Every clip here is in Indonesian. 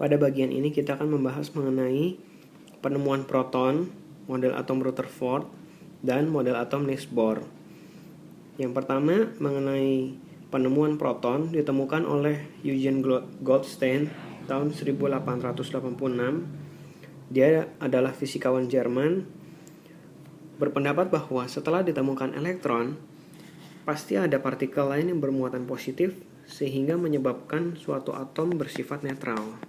Pada bagian ini kita akan membahas mengenai penemuan proton, model atom Rutherford, dan model atom Niels Bohr. Yang pertama mengenai penemuan proton ditemukan oleh Eugen Goldstein tahun 1886. Dia adalah fisikawan Jerman, berpendapat bahwa setelah ditemukan elektron, pasti ada partikel lain yang bermuatan positif sehingga menyebabkan suatu atom bersifat netral.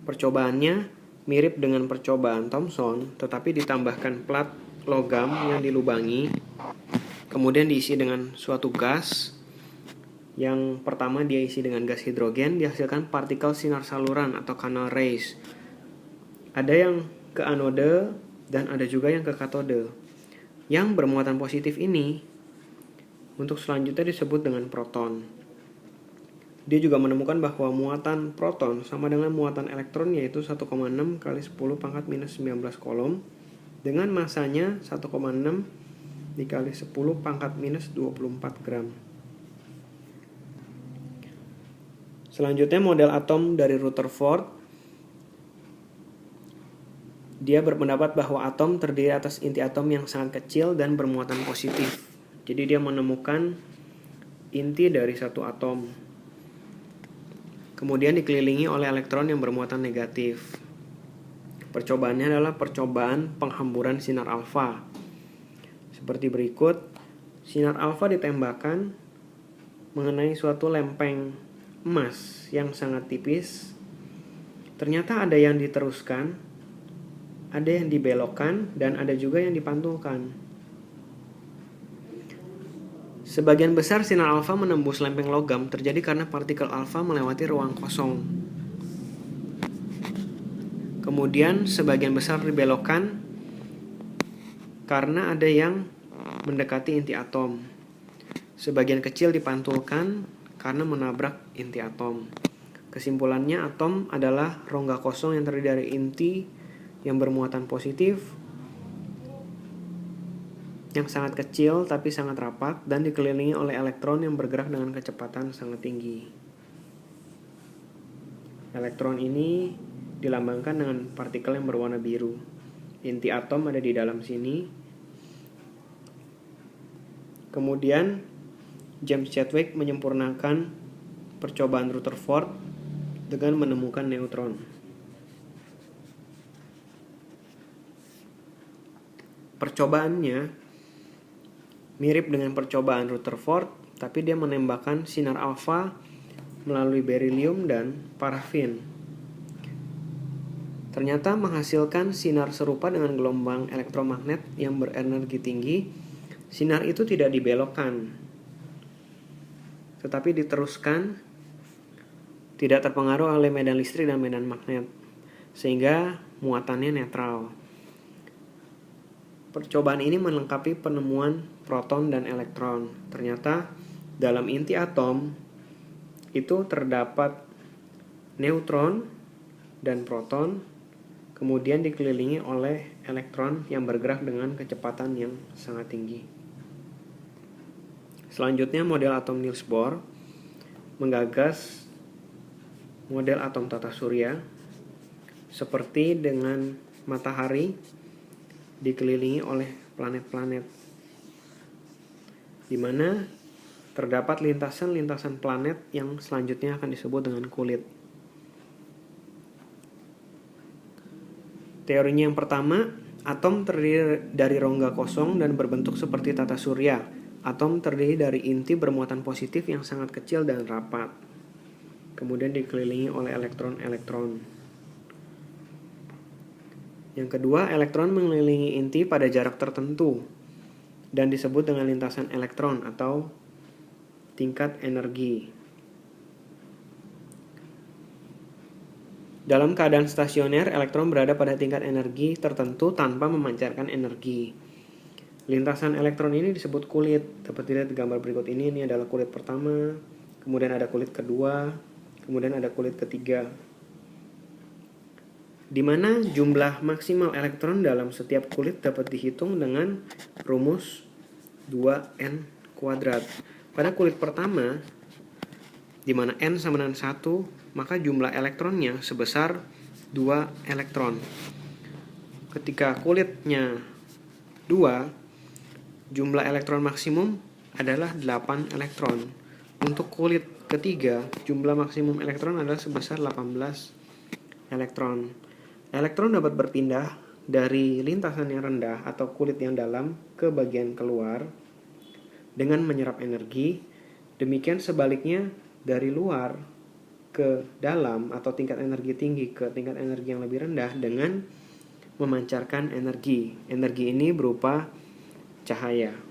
Percobaannya mirip dengan percobaan Thomson, tetapi ditambahkan plat logam yang dilubangi, kemudian diisi dengan suatu gas. Yang pertama dia isi dengan gas hidrogen, dihasilkan partikel sinar saluran atau canal rays. Ada yang ke anode dan ada juga yang ke katode. Yang bermuatan positif ini untuk selanjutnya disebut dengan proton. Dia juga menemukan bahwa muatan proton sama dengan muatan elektron, yaitu 1,6 kali 10 pangkat minus 19 kolom dengan masanya 1,6 dikali 10 pangkat minus 24 gram. Selanjutnya model atom dari Rutherford. Dia berpendapat bahwa atom terdiri atas inti atom yang sangat kecil dan bermuatan positif. Jadi dia menemukan inti dari satu atom. Kemudian dikelilingi oleh elektron yang bermuatan negatif. Percobaannya adalah percobaan penghamburan sinar alfa. Seperti berikut, sinar alfa ditembakkan mengenai suatu lempeng emas yang sangat tipis. Ternyata ada yang diteruskan, ada yang dibelokkan, dan ada juga yang dipantulkan. Sebagian besar sinar alfa menembus lempeng logam terjadi karena partikel alfa melewati ruang kosong. Kemudian sebagian besar dibelokkan karena ada yang mendekati inti atom. Sebagian kecil dipantulkan karena menabrak inti atom. Kesimpulannya, atom adalah rongga kosong yang terdiri dari inti yang bermuatan positif, yang sangat kecil tapi sangat rapat, dan dikelilingi oleh elektron yang bergerak dengan kecepatan sangat tinggi. Elektron ini dilambangkan dengan partikel yang berwarna biru. Inti atom ada di dalam sini. Kemudian James Chadwick menyempurnakan percobaan Rutherford dengan menemukan neutron. Percobaannya mirip dengan percobaan Rutherford, tapi dia menembakkan sinar alfa melalui berilium dan parafin. Ternyata menghasilkan sinar serupa dengan gelombang elektromagnet yang berenergi tinggi. Sinar itu tidak dibelokkan, tetapi diteruskan, tidak terpengaruh oleh medan listrik dan medan magnet, sehingga muatannya netral. Percobaan ini melengkapi penemuan proton dan elektron. Ternyata dalam inti atom itu terdapat neutron dan proton, kemudian dikelilingi oleh elektron yang bergerak dengan kecepatan yang sangat tinggi. Selanjutnya model atom Niels Bohr menggagas model atom tata surya seperti dengan matahari dikelilingi oleh planet-planet, di mana terdapat lintasan-lintasan planet yang selanjutnya akan disebut dengan kulit. Teorinya yang pertama, atom terdiri dari rongga kosong dan berbentuk seperti tata surya. Atom terdiri dari inti bermuatan positif yang sangat kecil dan rapat, kemudian dikelilingi oleh elektron-elektron. Yang kedua, elektron mengelilingi inti pada jarak tertentu dan disebut dengan lintasan elektron atau tingkat energi. Dalam keadaan stasioner, elektron berada pada tingkat energi tertentu tanpa memancarkan energi. Lintasan elektron ini disebut kulit. Seperti lihat gambar berikut ini adalah kulit pertama, kemudian ada kulit kedua, kemudian ada kulit ketiga, di mana jumlah maksimal elektron dalam setiap kulit dapat dihitung dengan rumus 2n². Pada kulit pertama, di mana n sama dengan 1, maka jumlah elektronnya sebesar 2 elektron. Ketika kulitnya 2, jumlah elektron maksimum adalah 8 elektron. Untuk kulit ketiga, jumlah maksimum elektron adalah sebesar 18 elektron. Elektron dapat berpindah dari lintasan yang rendah atau kulit yang dalam ke bagian keluar dengan menyerap energi. Demikian sebaliknya dari luar ke dalam atau tingkat energi tinggi ke tingkat energi yang lebih rendah dengan memancarkan energi. Energi ini berupa cahaya.